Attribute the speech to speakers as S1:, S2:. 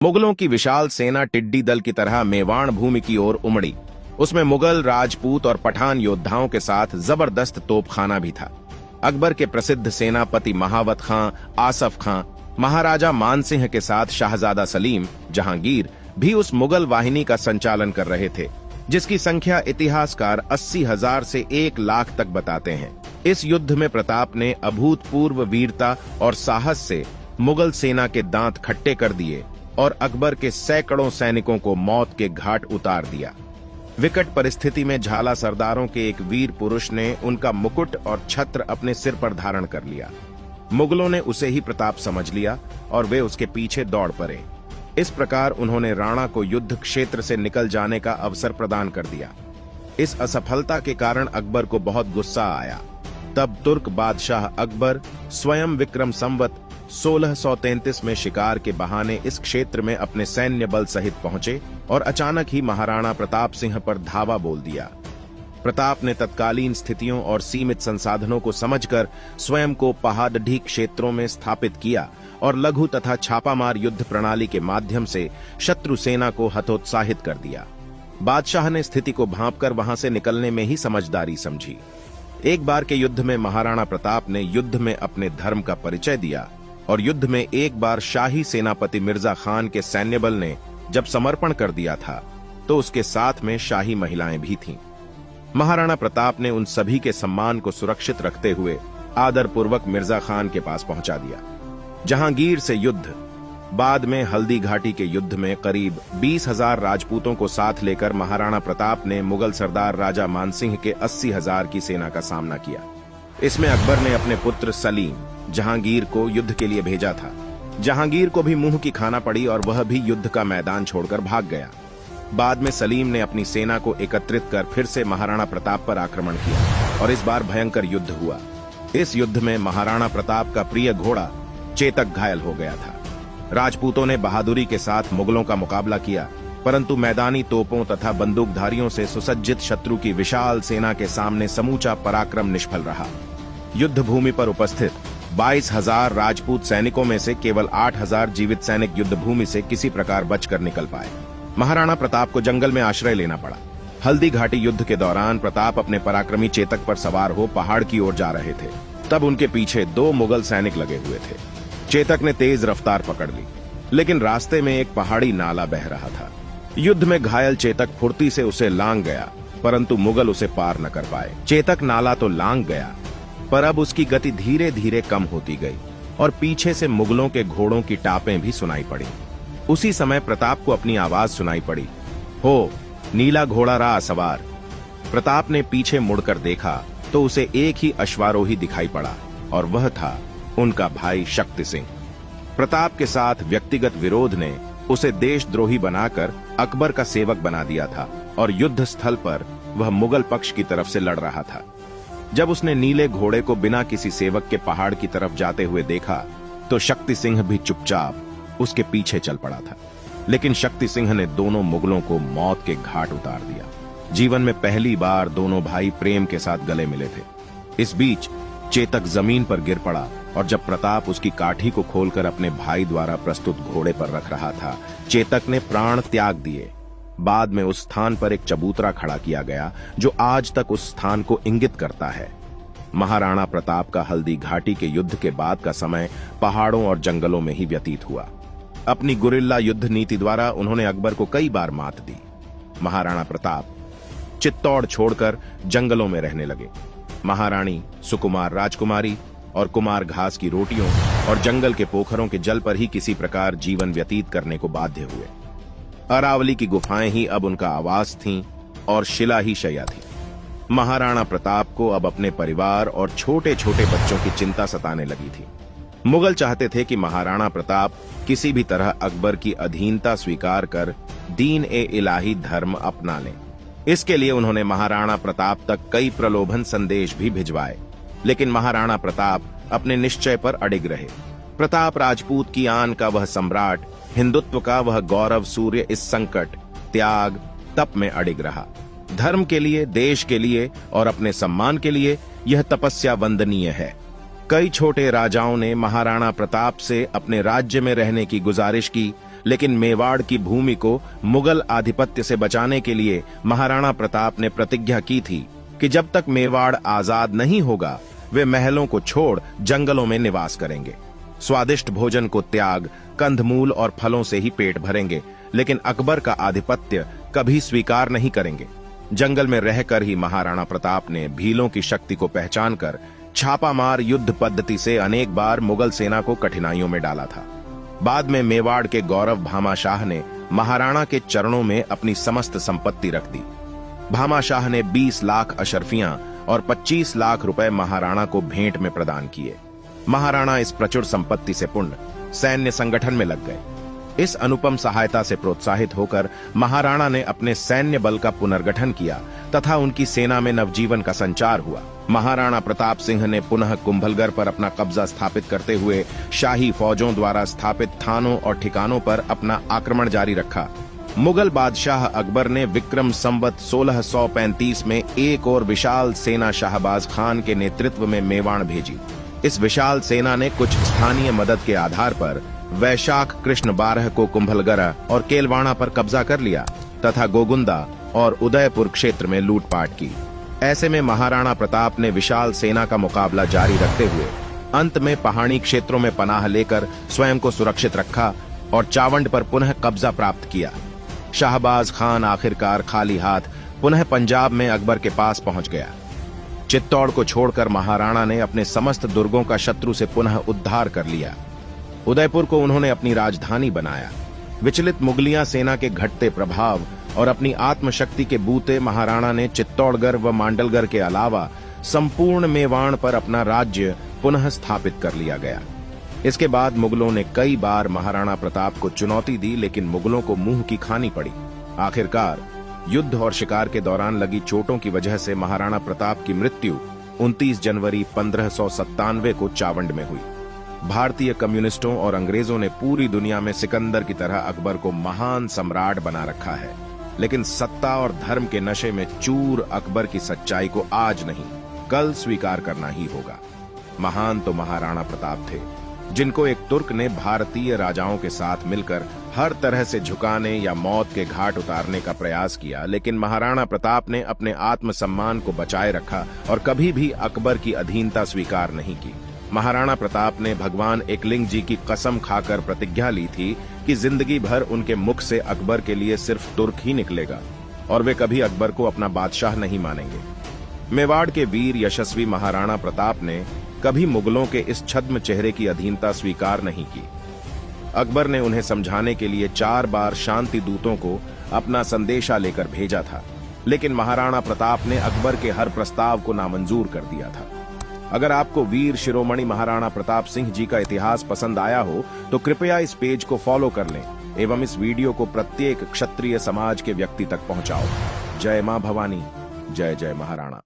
S1: मुगलों की विशाल सेना टिड्डी दल की तरह मेवाड़ भूमि की ओर उमड़ी। उसमें मुगल, राजपूत और पठान योद्धाओं के साथ जबरदस्त तोपखाना भी था। अकबर के प्रसिद्ध सेनापति महावत खां, आसफ खां, महाराजा मानसिंह के साथ शहजादा सलीम, जहांगीर भी उस मुगल वाहिनी का संचालन कर रहे थे, जिसकी संख्या इतिहासकार 80,000 से 1 लाख तक बताते हैं। इस युद्ध में प्रताप ने अभूतपूर्व वीरता और साहस से मुगल सेना के दांत खट्टे कर दिए और अकबर के सैकड़ों सैनिकों को मौत के घाट उतार दिया। विकट परिस्थिति में झाला सरदारों के एक वीर पुरुष ने उनका मुकुट और छत्र अपने सिर पर धारण कर लिया। मुगलों ने उसे ही प्रताप समझ लिया और वे उसके पीछे दौड़ पड़े। इस प्रकार उन्होंने राणा को युद्ध क्षेत्र से निकल जाने का अवसर प्रदान कर दिया। इस असफलता के कारण अकबर को बहुत गुस्सा आया। तब तुर्क बादशाह अकबर स्वयं विक्रम संवत 1633 में शिकार के बहाने इस क्षेत्र में अपने सैन्य बल सहित पहुंचे और अचानक ही महाराणा प्रताप सिंह पर धावा बोल दिया। प्रताप ने तत्कालीन स्थितियों और सीमित संसाधनों को समझकर स्वयं को पहाड़ी क्षेत्रों में स्थापित किया और लघु तथा छापामार युद्ध प्रणाली के माध्यम से शत्रु सेना को हतोत्साहित कर दिया। बादशाह ने स्थिति को भांपकर वहां से निकलने में ही समझदारी समझी। एक बार के युद्ध में महाराणा प्रताप ने युद्ध में अपने धर्म का परिचय दिया और युद्ध में एक बार शाही सेनापति मिर्जा खान के सैन्य बल ने जब समर्पण कर दिया था तो उसके साथ में शाही महिलाएं भी थीं। महाराणा प्रताप ने उन सभी के सम्मान को सुरक्षित रखते हुए आदरपूर्वक मिर्जा खान के पास पहुंचा दिया। जहांगीर से युद्ध, बाद में हल्दी घाटी के युद्ध में करीब 20,000 राजपूतों को साथ लेकर महाराणा प्रताप ने मुगल सरदार राजा मानसिंह के 80,000 की सेना का सामना किया। इसमें अकबर ने अपने पुत्र सलीम, जहांगीर को युद्ध के लिए भेजा था। जहांगीर को भी मुंह की खाना पड़ी और वह भी युद्ध का मैदान छोड़कर भाग गया। बाद में सलीम ने अपनी सेना को एकत्रित कर फिर से महाराणा प्रताप पर आक्रमण किया और इस बार भयंकर युद्ध हुआ। इस युद्ध में महाराणा प्रताप का प्रिय घोड़ा चेतक घायल हो गया था। राजपूतों ने बहादुरी के साथ मुगलों का मुकाबला किया, परंतु मैदानी तोपों तथा बंदूकधारियों से सुसज्जित शत्रु की विशाल सेना के सामने समूचा पराक्रम निष्फल रहा। युद्ध भूमि पर उपस्थित 22,000 राजपूत सैनिकों में से केवल 8,000 जीवित सैनिक युद्ध भूमि से किसी प्रकार बचकर निकल पाए। महाराणा प्रताप को जंगल में आश्रय लेना पड़ा। हल्दी घाटी युद्ध के दौरान प्रताप अपने पराक्रमी चेतक पर सवार हो पहाड़ की ओर जा रहे थे। तब उनके पीछे 2 मुगल सैनिक लगे हुए थे। चेतक ने तेज रफ्तार पकड़ ली, लेकिन रास्ते में एक पहाड़ी नाला बह रहा था। युद्ध में घायल चेतक फुर्ती से उसे लांग गया, परंतु मुगल उसे पार न कर पाए। चेतक नाला तो लांग गया, पर अब उसकी गति धीरे धीरे कम होती गई और पीछे से मुगलों के घोड़ों की टापें भी सुनाई पड़ी। उसी समय प्रताप को अपनी आवाज सुनाई पड़ी, हो नीला घोड़ा रहा सवार। प्रताप ने पीछे मुड़कर देखा तो उसे एक ही अश्वारोही दिखाई पड़ा और वह था उनका भाई शक्ति सिंह। प्रताप के साथ व्यक्तिगत विरोध ने उसे देशद्रोही बनाकर अकबर का सेवक बना दिया था और युद्ध स्थल पर वह मुगल पक्ष की तरफ से लड़ रहा था। जब उसने नीले घोड़े को बिना किसी सेवक के पहाड़ की तरफ जाते हुए देखा तो शक्ति सिंह भी चुपचाप उसके पीछे चल पड़ा था। लेकिन शक्ति सिंह ने दोनों मुगलों को मौत के घाट उतार दिया। जीवन में पहली बार दोनों भाई प्रेम के साथ गले मिले थे। इस बीच चेतक जमीन पर गिर पड़ा और जब प्रताप उसकी काठी को खोलकर अपने भाई द्वारा प्रस्तुत घोड़े पर रख रहा था, चेतक ने प्राण त्याग दिए। बाद में उस स्थान पर एक चबूतरा खड़ा किया गया जो आज तक उस स्थान को इंगित करता है। महाराणा प्रताप का हल्दी घाटी के युद्ध के बाद का समय पहाड़ों और जंगलों में ही व्यतीत हुआ। अपनी गुरिल्ला युद्ध नीति द्वारा उन्होंने अकबर को कई बार मात दी। महाराणा प्रताप चित्तौड़ छोड़कर जंगलों में रहने लगे। महारानी, सुकुमार राजकुमारी और कुमार घास की रोटियों और जंगल के पोखरों के जल पर ही किसी प्रकार जीवन व्यतीत करने को बाध्य हुए। अरावली की गुफाएं ही अब उनका आवास थीं और शिला ही शैया थी। महाराणा प्रताप को अब अपने परिवार और छोटे छोटे बच्चों की चिंता सताने लगी थी। मुगल चाहते थे कि महाराणा प्रताप किसी भी तरह अकबर की अधीनता स्वीकार कर दीन ए इलाही धर्म अपना लें। इसके लिए उन्होंने महाराणा प्रताप तक कई प्रलोभन संदेश भी भिजवाए, लेकिन महाराणा प्रताप अपने निश्चय पर अडिग रहे। प्रताप राजपूत की आन का वह सम्राट, हिंदुत्व का वह गौरव सूर्य इस संकट, त्याग, तप में अडिग रहा। धर्म के लिए, देश के लिए और अपने सम्मान के लिए यह तपस्या वंदनीय है। कई छोटे राजाओं ने महाराणा प्रताप से अपने राज्य में रहने की गुजारिश की, लेकिन मेवाड़ की भूमि को मुगल आधिपत्य से बचाने के लिए महाराणा प्रताप ने प्रतिज्ञा की थी कि जब तक मेवाड़ आजाद नहीं होगा वे महलों को छोड़ जंगलों में निवास करेंगे। स्वादिष्ट भोजन को त्याग, कंदमूल और फलों से ही पेट भरेंगे, लेकिन अकबर का आधिपत्य कभी स्वीकार नहीं करेंगे। जंगल में रहकर ही महाराणा प्रताप ने भीलों की शक्ति को पहचान कर छापामार युद्ध पद्धति से अनेक बार मुगल सेना को कठिनाइयों में डाला था। बाद में मेवाड़ के गौरव भामा शाह ने महाराणा के चरणों में अपनी समस्त संपत्ति रख दी। भामा शाह ने 20 लाख अशर्फियां और 25 लाख रुपए महाराणा को भेंट में प्रदान किए। महाराणा इस प्रचुर संपत्ति से पूर्ण सैन्य संगठन में लग गए। इस अनुपम सहायता से प्रोत्साहित होकर महाराणा ने अपने सैन्य बल का पुनर्गठन किया तथा उनकी सेना में नवजीवन का संचार हुआ। महाराणा प्रताप सिंह ने पुनः कुंभलगढ़ पर अपना कब्जा स्थापित करते हुए शाही फौजों द्वारा स्थापित थानों और ठिकानों पर अपना आक्रमण जारी रखा। मुगल बादशाह अकबर ने विक्रम संवत 1635 में एक और विशाल सेना शाहबाज खान के नेतृत्व में मेवाड़ भेजी। इस विशाल सेना ने कुछ स्थानीय मदद के आधार पर वैशाख कृष्ण 12 को कुंभलगढ़ और केलवाड़ा पर कब्जा कर लिया तथा गोगुंदा और उदयपुर क्षेत्र में लूटपाट की। ऐसे में महाराणा प्रताप ने विशाल सेना का मुकाबला जारी रखते हुए अंत में पहाड़ी क्षेत्रों में पनाह लेकर स्वयं को सुरक्षित रखा और चावंड पर पुनः कब्जा प्राप्त किया। शाहबाज खान आखिरकार खाली हाथ पुनः पंजाब में अकबर के पास पहुंच गया। चित्तौड़ को छोड़कर महाराणा ने अपने समस्त दुर्गों का शत्रु से पुनः उद्धार कर लिया। उदयपुर को उन्होंने अपनी राजधानी बनाया। विचलित मुगलिया सेना के घटते प्रभाव और अपनी आत्मशक्ति के बूते महाराणा ने चित्तौड़गढ़ व मांडलगढ़ के अलावा संपूर्ण मेवाड़ पर अपना राज्य पुनः स्थापित कर लिया गया। इसके बाद मुगलों ने कई बार महाराणा प्रताप को चुनौती दी, लेकिन मुगलों को मुंह की खानी पड़ी। आखिरकार युद्ध और शिकार के दौरान लगी चोटों की वजह से महाराणा प्रताप की मृत्यु 29 जनवरी 1597 को चावंड में हुई। भारतीय कम्युनिस्टों और अंग्रेजों ने पूरी दुनिया में सिकंदर की तरह अकबर को महान सम्राट बना रखा है, लेकिन सत्ता और धर्म के नशे में चूर अकबर की सच्चाई को आज नहीं कल स्वीकार करना ही होगा। महान तो महाराणा प्रताप थे, जिनको एक तुर्क ने भारतीय राजाओं के साथ मिलकर हर तरह से झुकाने या मौत के घाट उतारने का प्रयास किया, लेकिन महाराणा प्रताप ने अपने आत्मसम्मान को बचाए रखा और कभी भी अकबर की अधीनता स्वीकार नहीं की। महाराणा प्रताप ने भगवान एकलिंग जी की कसम खाकर प्रतिज्ञा ली थी कि जिंदगी भर उनके मुख से अकबर के लिए सिर्फ तुर्क ही निकलेगा और वे कभी अकबर को अपना बादशाह नहीं मानेंगे। मेवाड़ के वीर यशस्वी महाराणा प्रताप ने कभी मुगलों के इस छद्म चेहरे की अधीनता स्वीकार नहीं की। अकबर ने उन्हें समझाने के लिए 4 बार शांति दूतों को अपना संदेशा लेकर भेजा था, लेकिन महाराणा प्रताप ने अकबर के हर प्रस्ताव को नामंजूर कर दिया था। अगर आपको वीर शिरोमणि महाराणा प्रताप सिंह जी का इतिहास पसंद आया हो तो कृपया इस पेज को फॉलो कर लें एवं इस वीडियो को प्रत्येक क्षत्रिय समाज के व्यक्ति तक पहुंचाओ। जय मां भवानी, जय जय महाराणा।